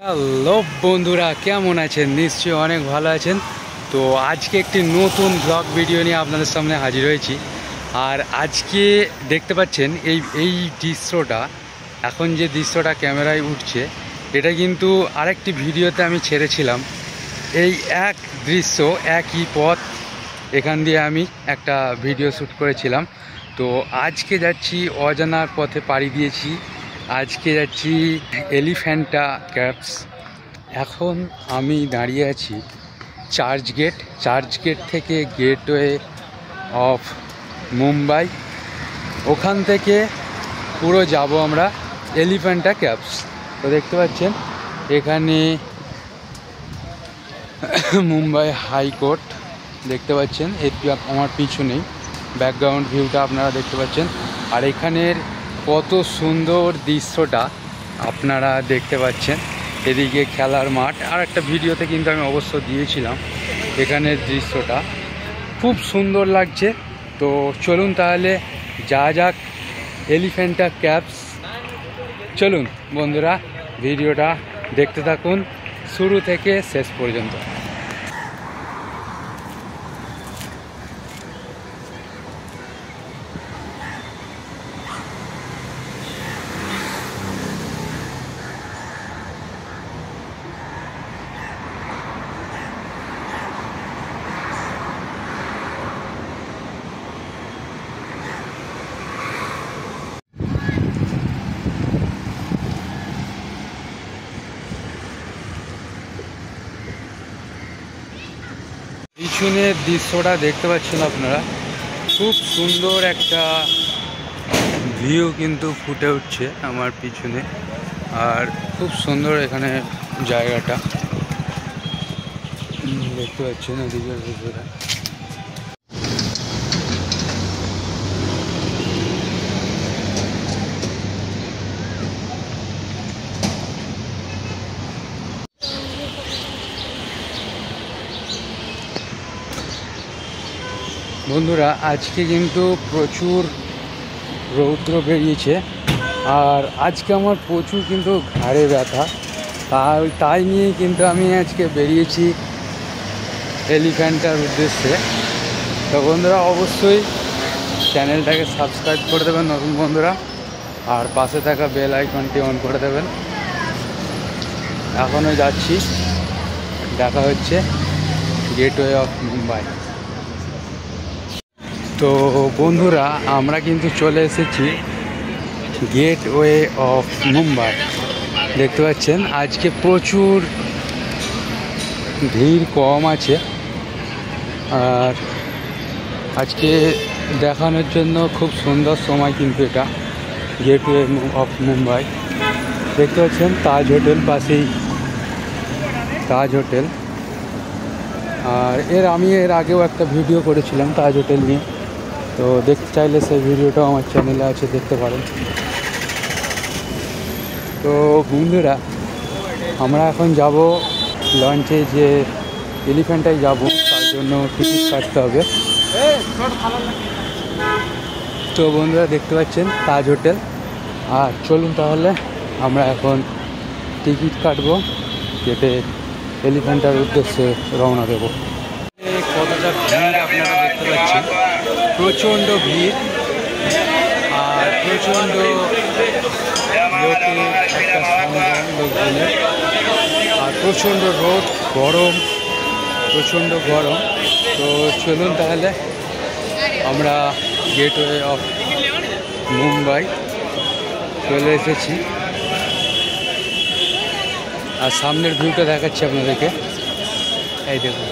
Hello বন্ধুরা, কেমন আছেন? নিশ্চয়ই অনেক ভালো আছেন। তো আজকে একটি নতুন ব্লগ ভিডিও নিয়ে আপনাদের সামনে হাজির হয়েছি। আর আজকে দেখতে পাচ্ছেন এই দৃশ্যটা, এখন যে দৃশ্যটা ক্যামেরায় উঠছে, এটা কিন্তু আরেকটি ভিডিওতে আমি ছেড়েছিলাম। এই এক দৃশ্য, একই পথ, এখান দিয়ে আমি একটা ভিডিও শ্যুট করেছিলাম। তো আজকে যাচ্ছি অজানা পথে, পাড়ি দিয়েছি। আজকে যাচ্ছি এলিফ্যান্টা কেভস। এখন আমি দাঁড়িয়ে আছি চার্চ গেট থেকে গেটওয়ে অফ মুম্বাই। ওখান থেকে পুরো যাব আমরা এলিফ্যান্টা কেভস। তো দেখতে পাচ্ছেন এখানে মুম্বাই হাইকোর্ট দেখতে পাচ্ছেন, আমার পিছনেই ব্যাকগ্রাউন্ড ভিউটা আপনারা দেখতে পাচ্ছেন। আর এখানের কত সুন্দর দৃশ্যটা আপনারা দেখতে পাচ্ছেন। এদিকে খেলার মাঠ, আর একটা ভিডিওতে কিন্তু আমি অবশ্য দিয়েছিলাম এখানের দৃশ্যটা, খুব সুন্দর লাগছে। তো চলুন তাহলে যা যাক এলিফ্যান্টা কেভস। চলুন বন্ধুরা, ভিডিওটা দেখতে থাকুন শুরু থেকে শেষ পর্যন্ত। পিছনের দৃশ্যটা দেখতে পাচ্ছেন আপনারা, খুব সুন্দর একটা ভিউ কিন্তু ফুটে উঠছে আমার পিছনে। আর খুব সুন্দর এখানে জায়গাটা দেখতে পাচ্ছেন এদিকের ভিতরে। বন্ধুরা, আজকে কিন্তু প্রচুর রৌদ্র বেরিয়েছে, আর আজকে আমার প্রচুর কিন্তু ঘাড়ে ব্যথা। তাই নিয়ে কিন্তু আমি আজকে বেরিয়েছি এলিফ্যান্টার উদ্দেশ্যে। তো বন্ধুরা, অবশ্যই চ্যানেলটাকে সাবস্ক্রাইব করে দেবেন নতুন বন্ধুরা, আর পাশে থাকা বেল আইকনটি অন করে দেবেন। এখনও যাচ্ছি, দেখা হচ্ছে গেটওয়ে অফ মুম্বাই। তো বন্ধুরা, আমরা কিন্তু চলে এসেছি গেটওয়ে অফ মুম্বাই। দেখতে পাচ্ছেন আজকে প্রচুর ভিড় কম আছে, আর আজকে দেখানোর জন্য খুব সুন্দর সময় কিন্তু এটা গেটওয়ে অফ মুম্বাই। দেখতে পাচ্ছেন তাজ হোটেল, পাশেই তাজ হোটেল। আর আমি এর আগেও একটা ভিডিও করেছিলাম তাজ হোটেল নিয়ে, তো দেখতে চাইলে সেই ভিডিওটাও আমার চ্যানেলে আছে, দেখতে পারেন। তো বন্ধুরা, আমরা এখন যাব লঞ্চে, যে এলিফ্যান্টায় যাব, তার জন্য টিকিট কাটতে হবে। তো বন্ধুরা, দেখতে পাচ্ছেন তাজ হোটেল। আর চলুন তাহলে আমরা এখন টিকিট কাটবো, কেটে এলিফ্যান্টার উদ্দেশ্যে রওনা দেবো। কতটা ভিড় আপনারা দেখতে পাচ্ছেন, প্রচণ্ড ভিড়, আর প্রচণ্ড লোকের একটা সমাগম লোকজনের, আর প্রচণ্ড রোদ, গরম, প্রচণ্ড গরম। তো চলুন তাহলে আমরা গেটওয়ে অফ মুম্বাই চলে এসেছি। আর সামনের ভিউটা দেখাচ্ছি আপনাদেরকে, এই দেখুন।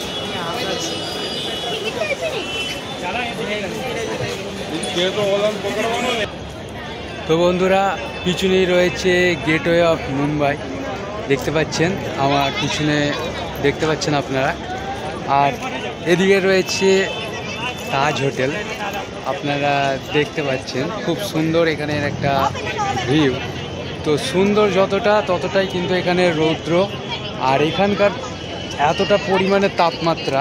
তো বন্ধুরা, পিছনেই রয়েছে গেটওয়ে অফ মুম্বাই, দেখতে পাচ্ছেন আমার পিছনে, দেখতে পাচ্ছেন আপনারা। আর এদিকে রয়েছে তাজ হোটেল, আপনারা দেখতে পাচ্ছেন, খুব সুন্দর এখানের একটা ভিউ। তো সুন্দর যতটা, ততটাই কিন্তু এখানে রৌদ্র, আর এখানকার এতটা পরিমাণে তাপমাত্রা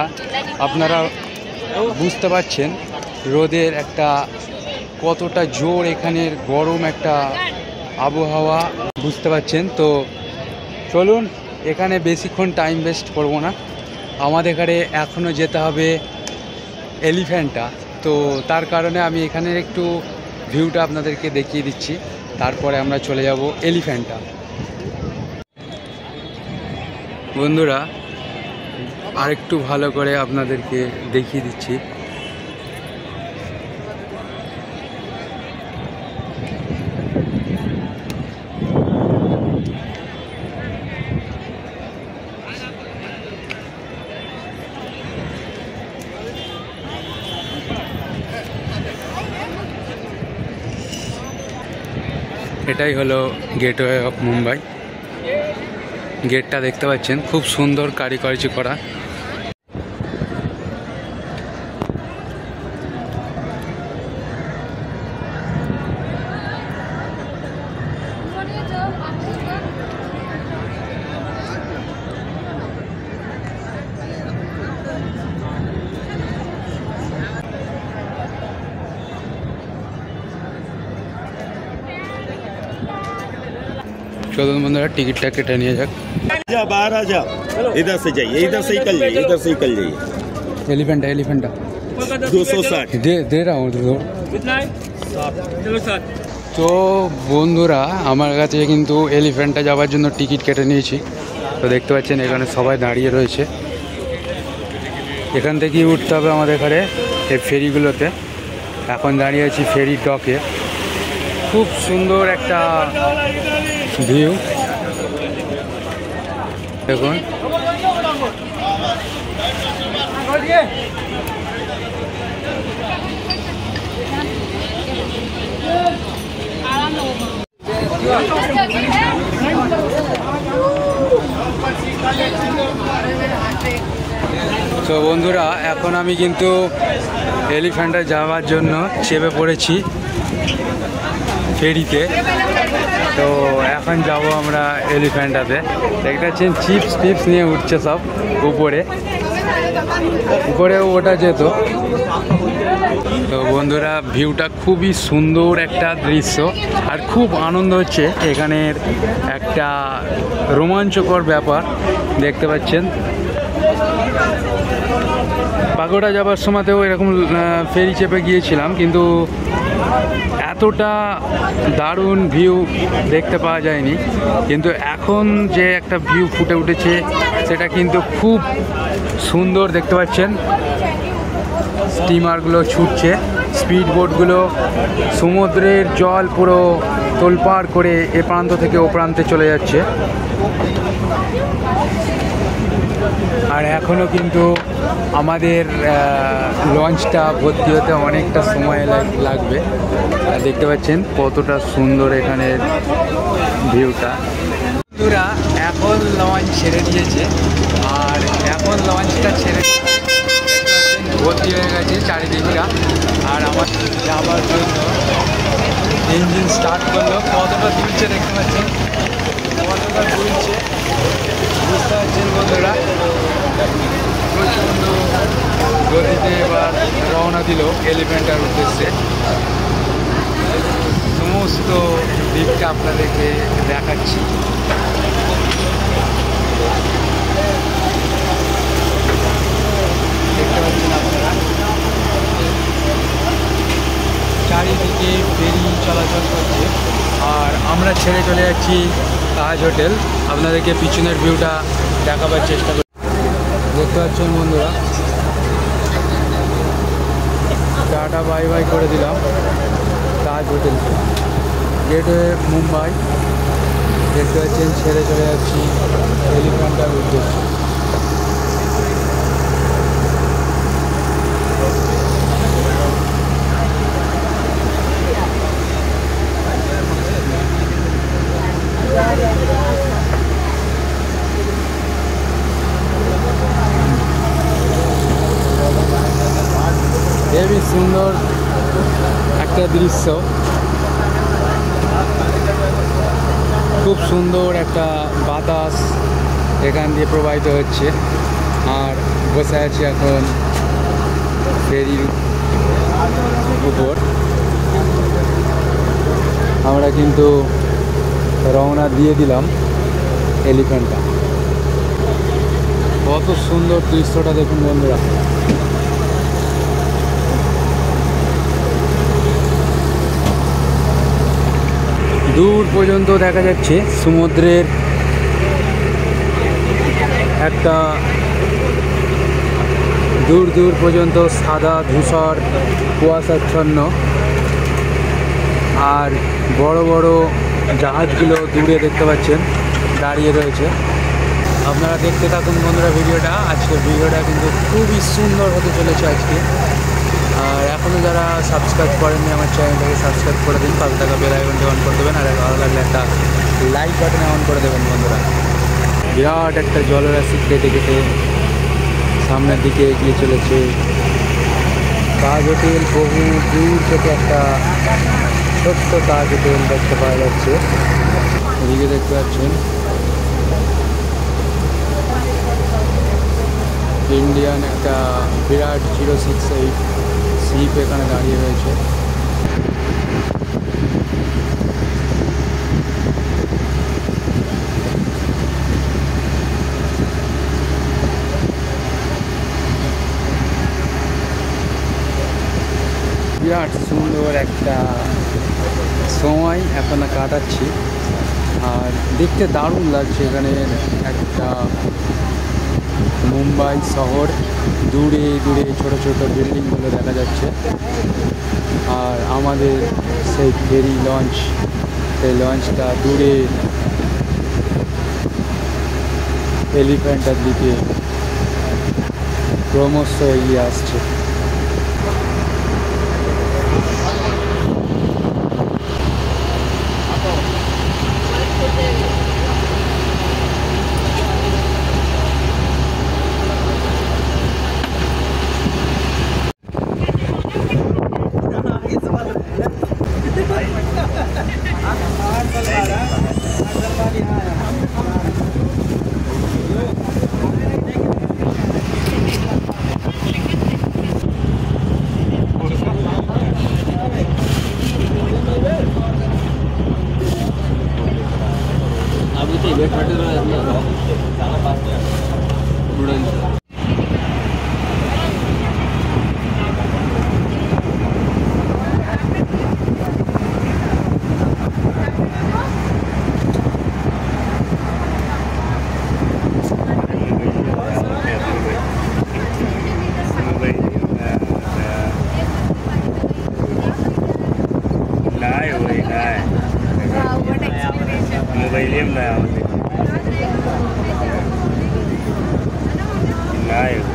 আপনারা বুঝতে পারছেন, রোদের একটা কতটা জোর, এখানের গরম একটা আবহাওয়া বুঝতে পারছেন। তো চলুন, এখানে বেশিক্ষণ টাইম ওয়েস্ট করবো না। আমাদের এখানে এখনও যেতে হবে এলিফ্যান্টা। তো তার কারণে আমি এখানের একটু ভিউটা আপনাদেরকে দেখিয়ে দিচ্ছি, তারপরে আমরা চলে যাব এলিফ্যান্টা। বন্ধুরা, আরেকটু ভালো করে আপনাদেরকে দেখিয়ে দিচ্ছি। এটাই হলো গেটওয়ে অফ মুম্বাই। গেটটা দেখতে পাচ্ছেন, খুব সুন্দর কারিগরি করা। चलो बंधुरा टिकट केटे नहीं जा बाहर आ जा, इधर से जाइए, इधर से निकल जाइए, इधर से निकल जाइए। एलिफेंटा एलिफेंटा 260 दे रहा हूँ। তো বন্ধুরা, আমার কাছে কিন্তু এলিফ্যান্টটা যাওয়ার জন্য টিকিট কেটে নিয়েছি। তো দেখতে পাচ্ছেন এখানে সবাই দাঁড়িয়ে রয়েছে। এখান থেকেই উঠতে হবে আমাদের এখানে এই ফেরিগুলোতে। এখন দাঁড়িয়ে আছি ফেরি ডকে। খুব সুন্দর একটা ভিউ দেখুন। তো বন্ধুরা, এখন আমি কিন্তু এলিফ্যান্টে যাওয়ার জন্য চেপে পড়েছি ফেরিতে। তো এখন যাব আমরা এলিফ্যান্টাতে। দেখতে পাচ্ছেন চিপস টিপস নিয়ে উঠছে সব উপরে ওটা যেত। তো বন্ধুরা, ভিউটা খুবই সুন্দর একটা দৃশ্য, আর খুব আনন্দ হচ্ছে। এখানের একটা রোমাঞ্চকর ব্যাপার দেখতে পাচ্ছেন। পাগোড়া যাবার সময়তেও এরকম ফেরি চেপে গিয়েছিলাম, কিন্তু এতটা দারুণ ভিউ দেখতে পাওয়া যায়নি। কিন্তু এখন যে একটা ভিউ ফুটে উঠেছে সেটা কিন্তু খুব সুন্দর দেখতে পাচ্ছেন। স্টিমারগুলো ছুটছে, স্পিড বোটগুলো সমুদ্রের জল পুরো তোলপাড় করে এ প্রান্ত থেকে ও প্রান্তে চলে যাচ্ছে। আর এখনও কিন্তু আমাদের লঞ্চটা ভর্তি হতে অনেকটা সময় লাগবে। দেখতে পাচ্ছেন কতটা সুন্দর এখানের ভিউটা। বন্ধুরা, এখন লঞ্চ ছেড়ে দিয়েছে, আর এখন লঞ্চটা ছেড়ে ভর্তি হয়ে গেছে চারিদিকটা। আর আমার যাবার জন্য ইঞ্জিন স্টার্ট করলো। কতটা দুলছে দেখতে পাচ্ছেন, কতটা দুলছে বুঝতে পারছেন বন্ধুরা। প্রচণ্ড গতিতে এবার রওনা দিল এলিফ্যান্টার উদ্দেশ্যে। সমস্ত দিকটা আপনাদেরকে দেখাচ্ছি। দেখতে পাচ্ছেন আপনারা চারিদিকে ফেরি চলাচল করছে, আর আমরা ছেড়ে চলে যাচ্ছি তাজ হোটেল। আপনাদেরকে পিছনের ভিউটা দেখাবার চেষ্টা করি। দেখতে পাচ্ছেন বন্ধুরা, টাটা বাই বাই করে দিলাম তাজ হোটেল। গেটওয়ে মুম্বাই দেখতে পাচ্ছেন, ছেড়ে চলে যাচ্ছি এলিফ্যান্টার উদ্দেশ্যে। হেবি সুন্দর একটা দৃশ্য, খুব সুন্দর একটা বাতাস এখান দিয়ে প্রবাহিত হচ্ছে। আর বসে আছি এখন ফেরির উপর। আমরা কিন্তু রওনা দিয়ে দিলাম এলিফ্যান্টটা। কত সুন্দর দৃশ্যটা দেখুন বন্ধুরা। দূর পর্যন্ত দেখা যাচ্ছে সমুদ্রের একটা দূর দূর পর্যন্ত সাদা ধূসর কুয়াশাচ্ছন্ন, আর বড় বড় জাহাজগুলো দূরে দেখতে পাচ্ছেন দাঁড়িয়ে রয়েছে। আপনারা দেখতে থাকুন বন্ধুরা ভিডিওটা। আজকের ভিডিওটা কিন্তু খুবই সুন্দর হতে চলেছে আজকে। আর এখনও যারা সাবস্ক্রাইব করেননি আমার চ্যানেলটাকে সাবস্ক্রাইব করে দিন, পাশে থাকা বেল আইকনটি অন করে দেবেন, আর ভালো লাগলে একটা লাইক বাটনে অন করে দেবেন বন্ধুরা। বিরাট একটা জলরাশি কেটে কেটে সামনের দিকে এগিয়ে চলেছে। তাজ হোটেল, বহু দূর থেকে একটা ছোট্ট তাজ হোটেল দেখতে পাওয়া যাচ্ছে। এদিকে দেখতে পাচ্ছেন ইন্ডিয়ান একটা বিরাট 068 শিপ এখানে দাঁড়িয়ে রয়েছে। বিরাট সুন্দর একটা সময় এখন কাটাচ্ছি, আর দেখতে দারুণ লাগছে। এখানে একটা মুম্বাই শহর, দূরে দূরে ছোট ছোট বিল্ডিংগুলো দেখা যাচ্ছে, আর আমাদের সেই ফেরি লঞ্চ, সেই লঞ্চটা দূরে এলিফ্যান্টার দিকে ক্রমশ এগিয়ে আসছে। William now. Live.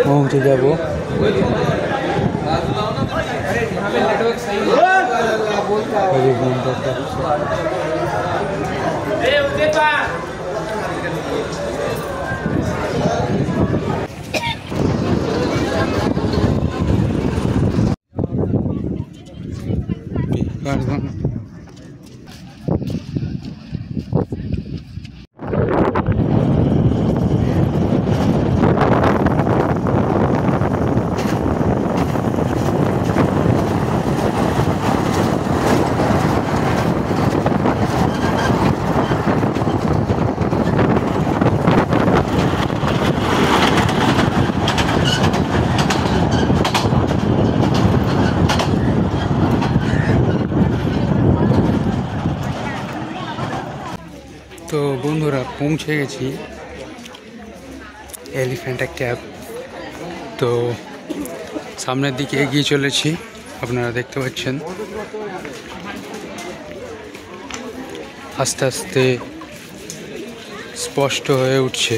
পৌঁছে যাব। বন্ধুরা পৌঁছে গেছি এলিফ্যান্টা ক্যাভ। তো সামনের দিকে এগিয়ে চলেছি, আপনারা দেখতে পাচ্ছেন আস্তে আস্তে স্পষ্ট হয়ে উঠছে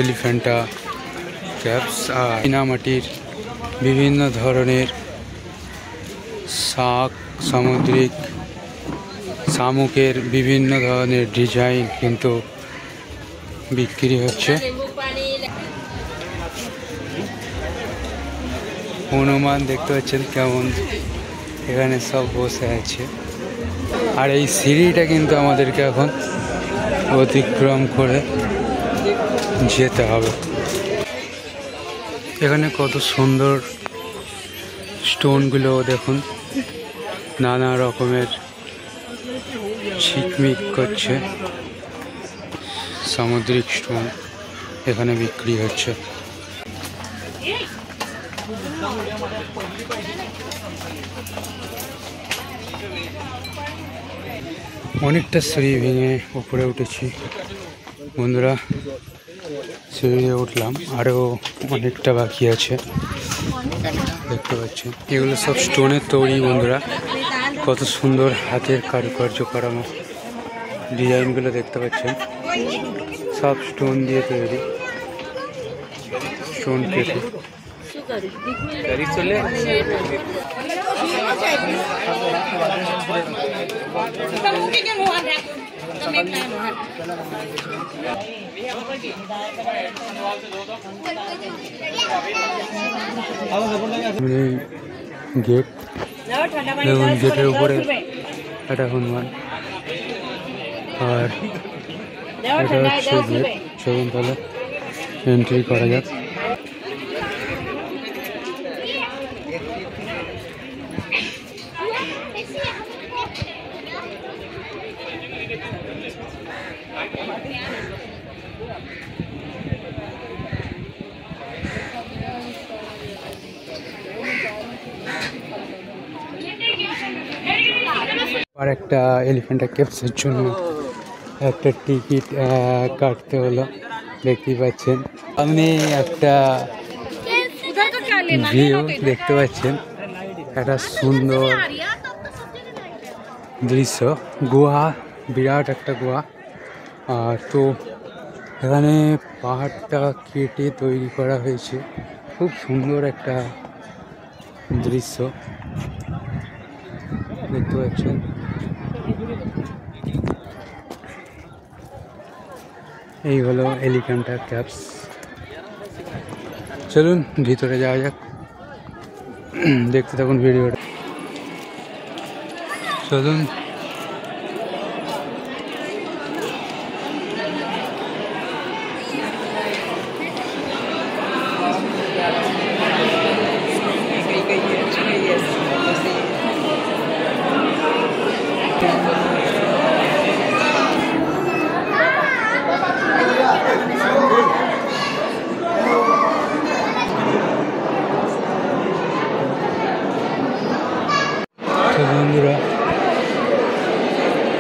এলিফ্যান্টা ক্যাভস। আর চীনামাটির বিভিন্ন ধরনের শাক, সামুদ্রিক শামুকের বিভিন্ন ধরনের ডিজাইন কিন্তু বিক্রি হচ্ছে। হনুমান দেখতে পাচ্ছেন কেমন এখানে সব বসে আছে। আর এই সিঁড়িটা কিন্তু আমাদেরকে এখন অতিক্রম করে যেতে হবে। এখানে কত সুন্দর স্টোনগুলো দেখুন, নানা রকমের ঝিকমিক করছে সামুদ্রিক স্টোন এখানে বিক্রি হচ্ছে। অনেকটা সিঁড়ি ভেঙে উপরে উঠেছি বন্ধুরা, সিঁড়ি উঠলাম, আরও অনেকটা বাকি আছে দেখতে পাচ্ছেন। এগুলো সব স্টোনের তৈরি বন্ধুরা, কত সুন্দর হাতের কারুকার্য করানো ডিজাইনগুলো দেখতে পাচ্ছেন, সব স্টোন দিয়ে তৈরি, স্টোন কেটে। গেট দেখুন, গেটের উপরে একটা হনুমান, আর এটা হচ্ছে গেট। চলুন তাহলে এন্ট্রি করা যাক। আর একটা এলিফ্যান্টা কেভসের জন্য একটা টিকিট কাটতে হলো, দেখতেই পাচ্ছেন। আপনি একটা ভিউ দেখতে পাচ্ছেন, একটা সুন্দর দৃশ্য, গুহা, বিরাট একটা গুহা। আর তো এখানে পাহাড়টা কেটে তৈরি করা হয়েছে, খুব সুন্দর একটা দৃশ্য দেখতে পাচ্ছেন। এই হলো এলিফ্যান্টা ক্যাভস। চলুন ভিতরে যাওয়া যাক, দেখতে থাকুন ভিডিওটা। চলুন বন্ধুরা,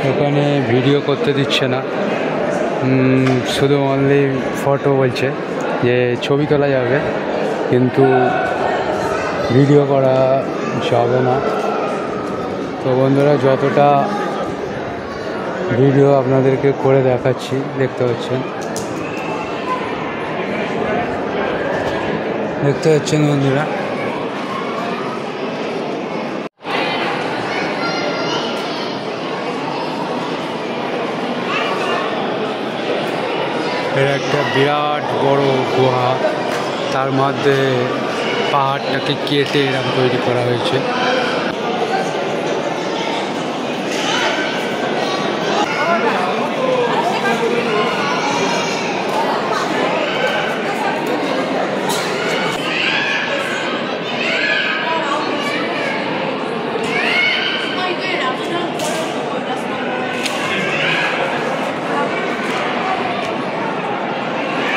ওখানে ভিডিও করতে দিচ্ছে না, শুধু অনলি ফটো বলছে, যে ছবি তোলা যাবে কিন্তু ভিডিও করা যাবে না। তো বন্ধুরা, যতটা ভিডিও আপনাদেরকে করে দেখাচ্ছি দেখতে পাচ্ছেন বন্ধুরা। এটা একটা বিরাট বড় গুহা, তার মধ্যে পাহাড়টাকে কেটে এরকম তৈরি করা হয়েছে।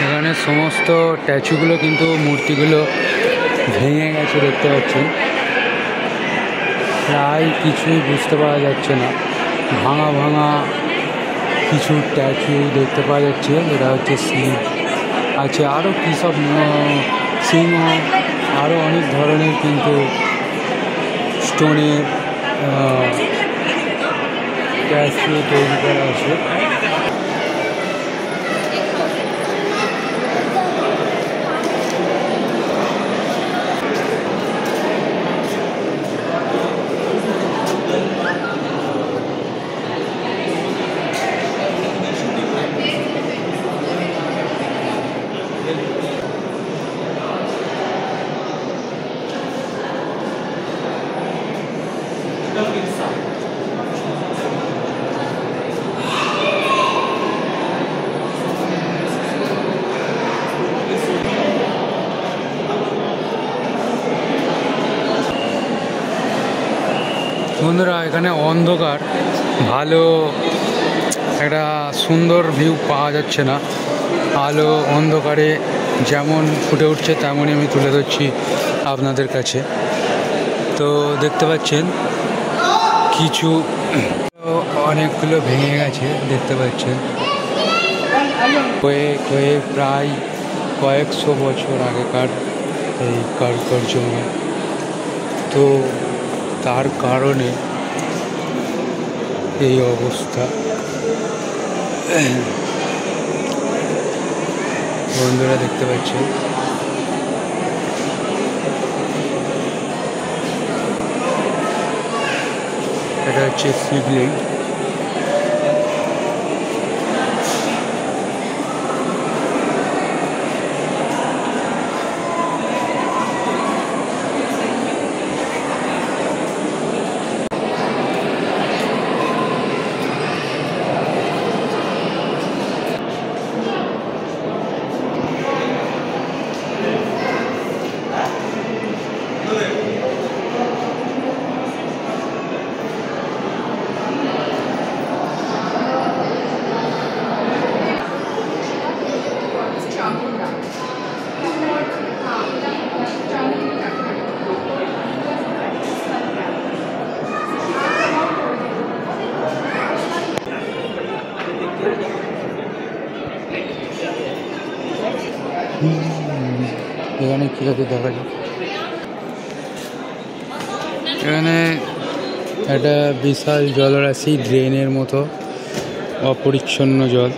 এখানে সমস্ত স্ট্যাচুগুলো কিন্তু মূর্তিগুলো ভেঙে গেছে দেখতে পাচ্ছেন, প্রায় কিছুই বুঝতে পারা যাচ্ছে না, ভাঙা ভাঙা কিছু স্ট্যাচু দেখতে পাওয়া যাচ্ছে, এটা হচ্ছে শিব আছে, আরও কী সব সিংহ, আরও অনেক ধরনের কিন্তু স্টোনের স্ট্যাচু তৈরি করা আছে। বন্ধুরা, এখানে অন্ধকার, ভালো একটা সুন্দর ভিউ পাওয়া যাচ্ছে না। আলো অন্ধকারে যেমন ফুটে উঠছে তেমনই আমি তুলে ধরছি আপনাদের কাছে। তো দেখতে পাচ্ছেন কিছু অনেকগুলো ভেঙে গেছে, দেখতে পাচ্ছেন প্রায় কয়েকশো বছর আগেকার এই কারুকার্য। তো তার কারণে এই অবস্থা। বন্ধুরা দেখতে পাচ্ছেন এটা হচ্ছে শিবলিঙ্গ। এখানে কী আছে দেখা যায়, এখানে একটা বিশাল জলরাশি, ড্রেনের মতো অপরিচ্ছন্ন জল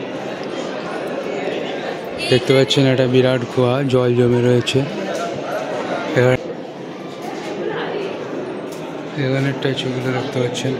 দেখতে পাচ্ছেন। একটা বিরাট কুয়া, জল জমে রয়েছে। এখানে স্ট্যাচুগুলো দেখতে পাচ্ছেন।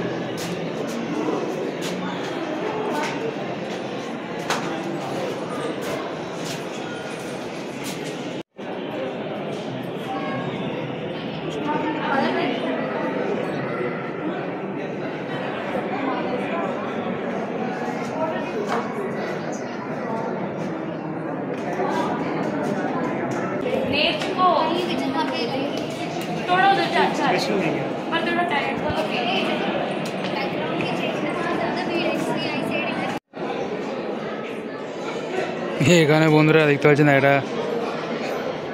এখানে বন্ধুরা দেখতে পাচ্ছেন একটা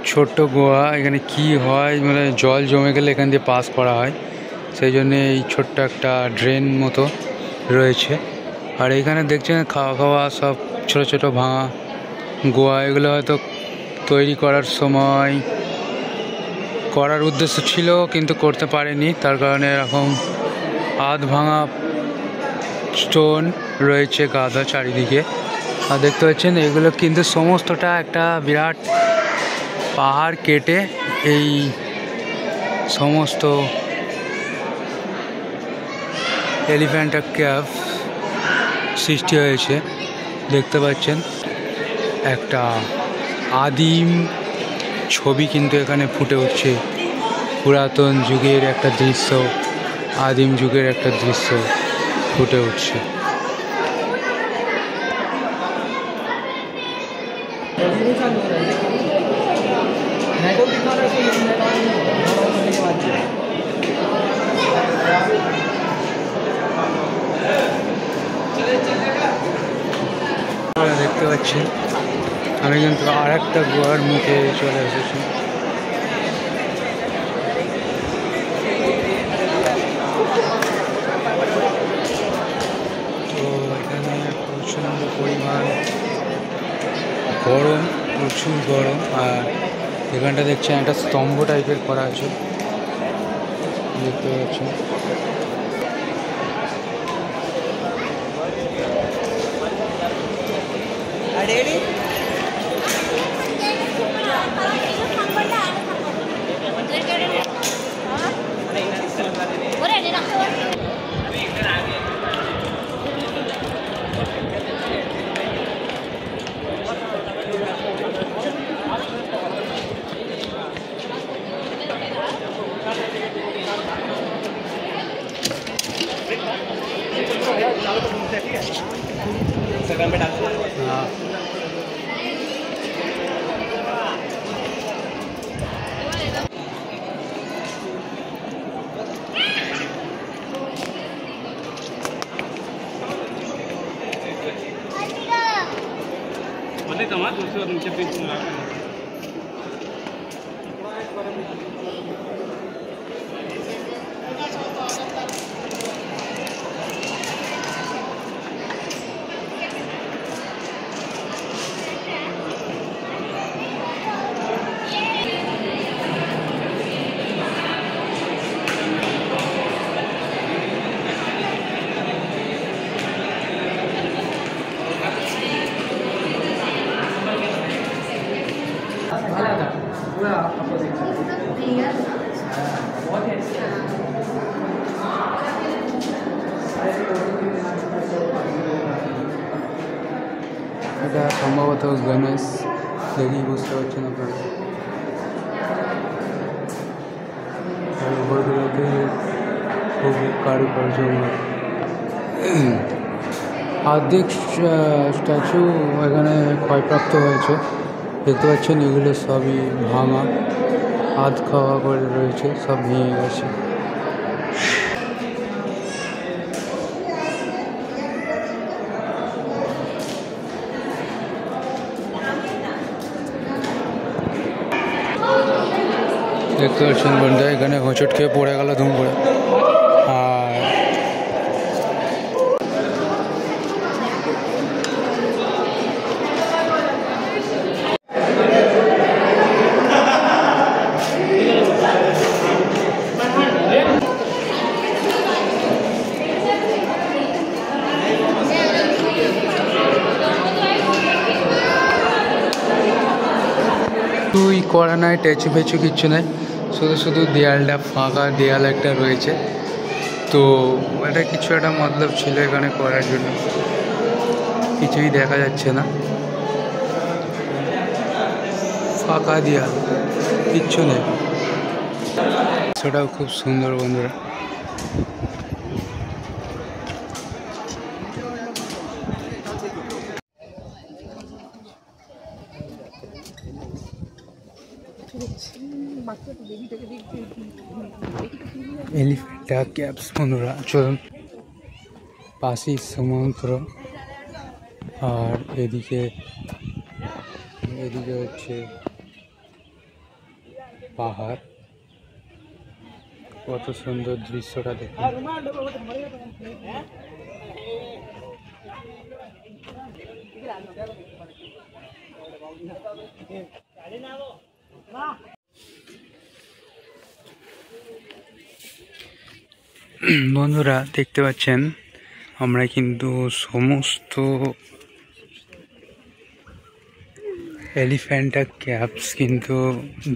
ছোট্ট গোয়া। এখানে কি হয়, মানে জল জমে গেলে এখান দিয়ে পাস করা হয়, সেই জন্যে এই ছোট্ট একটা ড্রেন মতো রয়েছে। আর এখানে দেখছেন খাওয়া খাওয়া সব ছোট ছোট ভাঙা গোয়া। এগুলো হয়তো তৈরি করার সময় করার উদ্দেশ্য ছিল কিন্তু করতে পারেনি, তার কারণে এরকম আধ ভাঙা স্টোন রয়েছে গাদা চারিদিকে। আর দেখতে পাচ্ছেন এগুলো কিন্তু সমস্তটা একটা বিরাট পাহাড় কেটে এই সমস্ত এলিফ্যান্টা কেভ সৃষ্টি হয়েছে। দেখতে পাচ্ছেন একটা আদিম ছবি কিন্তু এখানে ফুটে উঠছে, পুরাতন যুগের একটা দৃশ্য, আদিম যুগের একটা দৃশ্য ফুটে উঠছে। দেখতে পাচ্ছি আমি কিন্তু আর একটা গুহার মুখে চলে এসেছি। তো এখানে প্রচুর গরম, প্রচুর গরম। আর এখানটা দেখছেন একটা স্তম্ভ টাইপের করা আছে, দেখতে পাচ্ছেন। এটা সম্ভবত গণেশ, দেখি বুঝতে পারছেন আপনারা। উপরগুলোতে খুব কারুকার্য, অর্ধেক স্ট্যাচু এখানে ক্ষয়প্রাপ্ত হয়েছে, দেখতে পাচ্ছেন। এগুলো সবই ভাঙা, আধ খাওয়া করে রয়েছে, সব ভেঙে গেছে। দেখতে পাচ্ছেন বন্ধুরা, এখানে হোঁচট খেয়ে পড়ে গেল ধুম করে। আর তুই করা নাই, টেচু ফেচু কিচ্ছু নাই, শুধু শুধু দেয়ালটা ফাঁকা, দেয়াল একটা রয়েছে। তো এটা কিছু একটা মতলব ছিল এখানে করার জন্য, কিছুই দেখা যাচ্ছে না, ফাঁকা দেয়াল, কিচ্ছু নেই। সেটাও খুব সুন্দর বন্ধুরা। এলিফ্যান্টা ক্যাপস বন্ধুরা, চলুন পাশেই সমুদ্র, আর এদিকে হচ্ছে পাহাড়। কত সুন্দর দৃশ্যটা দেখুন। বন্ধুরা দেখতে পাচ্ছেন, আমরা কিন্তু সমস্ত এলিফ্যান্টা ক্যাপস কিন্তু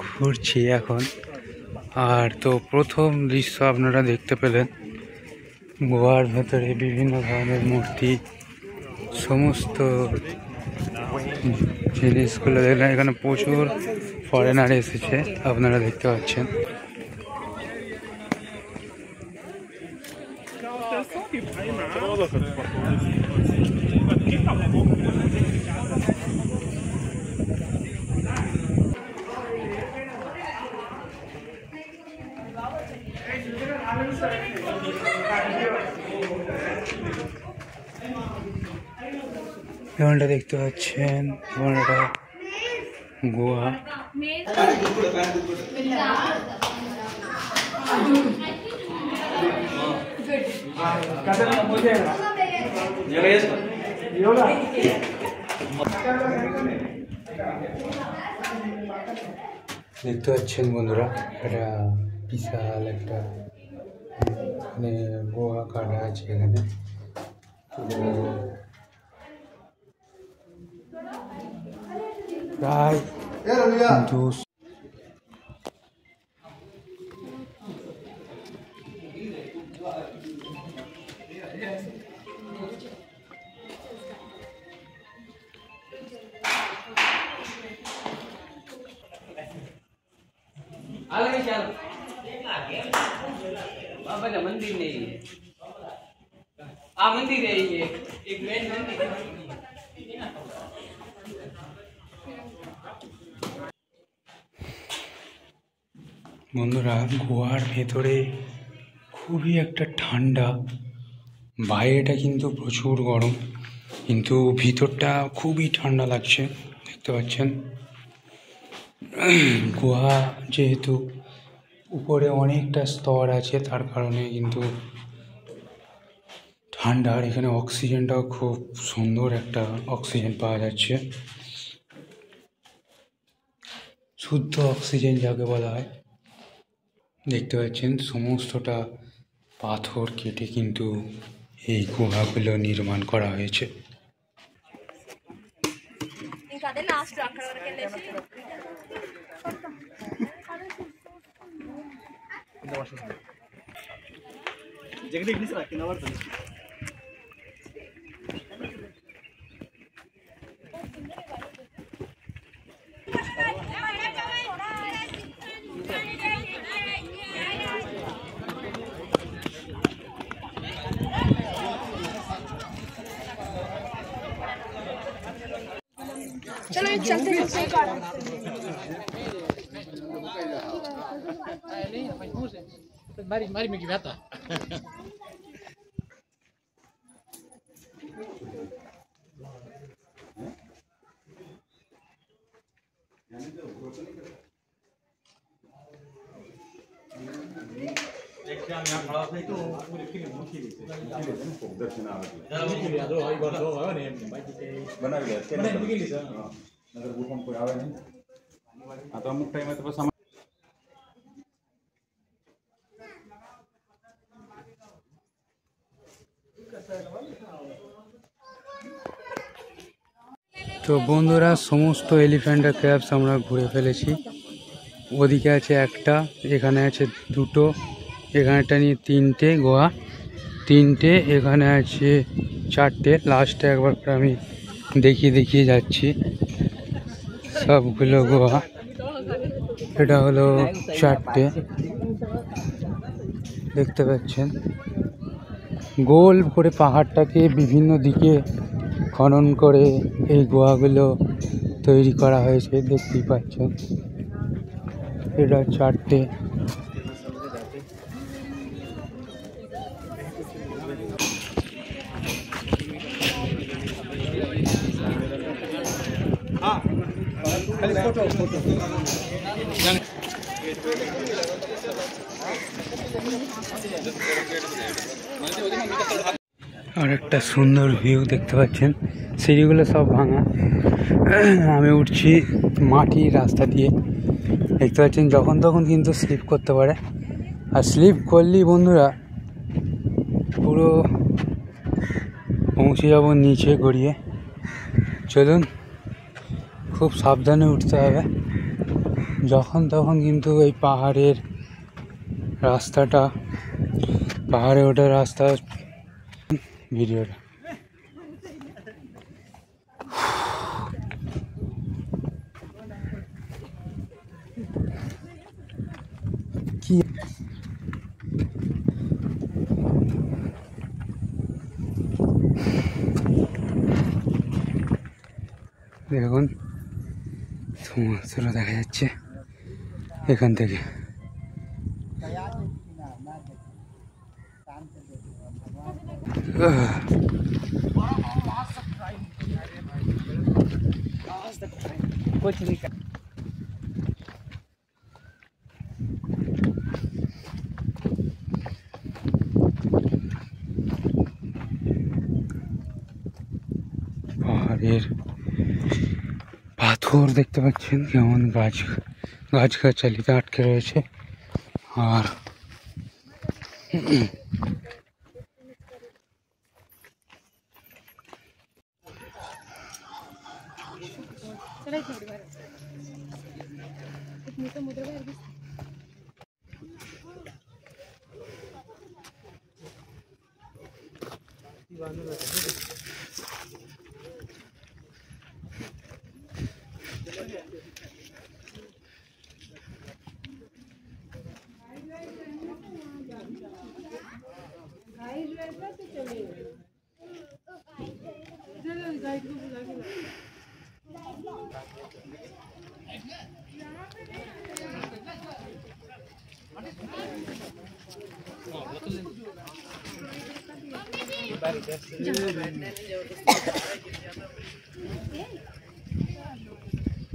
ঘুরছি এখন। আর তো প্রথম দৃশ্য আপনারা দেখতে পেলেন, গোয়ার ভেতরে বিভিন্ন ধরনের মূর্তি, সমস্ত জিনিসগুলো দেখলেন। এখানে প্রচুর ফরেনার এসেছে, আপনারা দেখতে পাচ্ছেন। যেমনটা দেখতে পাচ্ছেন, এটা গোয়া। দেখতে পাচ্ছেন বন্ধুরা, এটা বিশাল একটা মানে গোয়া কাটা আছে এখানে। প্রায় बाबा का मंदिर नहीं है। मंदिर है ये, एक मेन मंदिर है। বন্ধুরা, গোয়ার ভেতরে খুবই একটা ঠান্ডা, বাইরেটা কিন্তু প্রচুর গরম, কিন্তু ভিতরটা খুবই ঠান্ডা লাগছে। দেখতে পাচ্ছেন গোয়া যেহেতু উপরে অনেকটা স্তর আছে, তার কারণে কিন্তু ঠান্ডা। আর এখানে অক্সিজেনটাও খুব সুন্দর একটা অক্সিজেন পাওয়া যাচ্ছে, শুদ্ধ অক্সিজেন যাকে বলা হয়। দেখতে পাচ্ছেন সমস্তটা পাথর কেটে কিন্তু এই গুহাগুলো নির্মাণ করা হয়েছে। चलो चलते Mari me givata. आता अमुक टाइम आहे तर তো বন্ধুরা, সমস্ত এলিফ্যান্টের ক্যাবস আমরা ঘুরে ফেলেছি। ওদিকে আছে একটা, এখানে আছে দুটো, এখানেটা নিয়ে তিনটে গোয়া, তিনটে, এখানে আছে চারটে। লাস্টে একবার আমি দেখিয়ে যাচ্ছি সবগুলো গোয়া। এটা হলো চারটে, দেখতে পাচ্ছেন। গোল করে পাহাড়টাকে বিভিন্ন দিকে খনন করে এই গোয়াগুলো তৈরি করা হয়েছে, দেখতেই পাচ্ছেন। এটা চারটে। আর একটা সুন্দর ভিউ দেখতে পাচ্ছেন, সিঁড়িগুলো সব ভাঙা। আমি উঠছি মাটির রাস্তা দিয়ে, দেখতে পাচ্ছেন। যখন তখন কিন্তু স্লিপ করতে পারে, আর স্লিপ করলেই বন্ধুরা পুরো পৌঁছে যাব নিচে গড়িয়ে। চলুন, খুব সাবধানে উঠতে হবে। যখন তখন কিন্তু এই পাহাড়ের রাস্তাটা, পাহাড়ে ওঠার রাস্তা, ভিডিওটা কি দেখুন, সমুদ্র দেখা যাচ্ছে এখান থেকে। পাহাড়ের পাথর পাথর দেখতে পাচ্ছেন কেমন গাছগাছালিতে আটকে রয়েছে। আর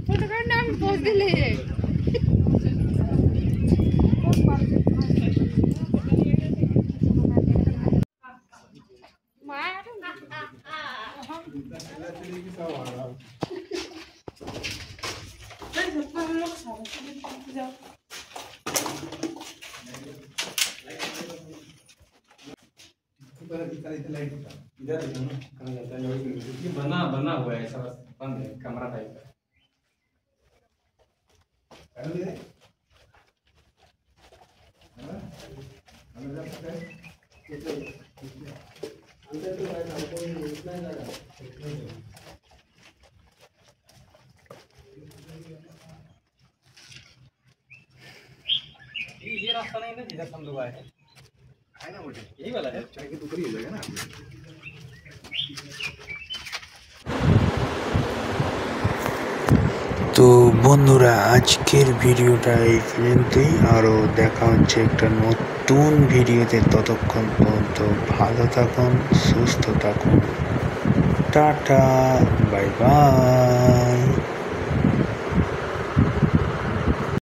फोटोकार नाम पोस्ट दिले बना हुआ है ऐसा बंद है कमरा टाइप का। ये रास्ता नहीं ना जिधर हम लोग आए हैं, है ना? मुझे यही वाला है, चाय की दुकान हो जाएगा ना। তো বন্ধুরা আজকের ভিডিওটা এই পর্যন্তই, আরও দেখা হচ্ছে একটা নতুন ভিডিওতে। ততক্ষণ পর্যন্ত ভালো থাকুন, সুস্থ থাকুন, টাটা, বাই বাই।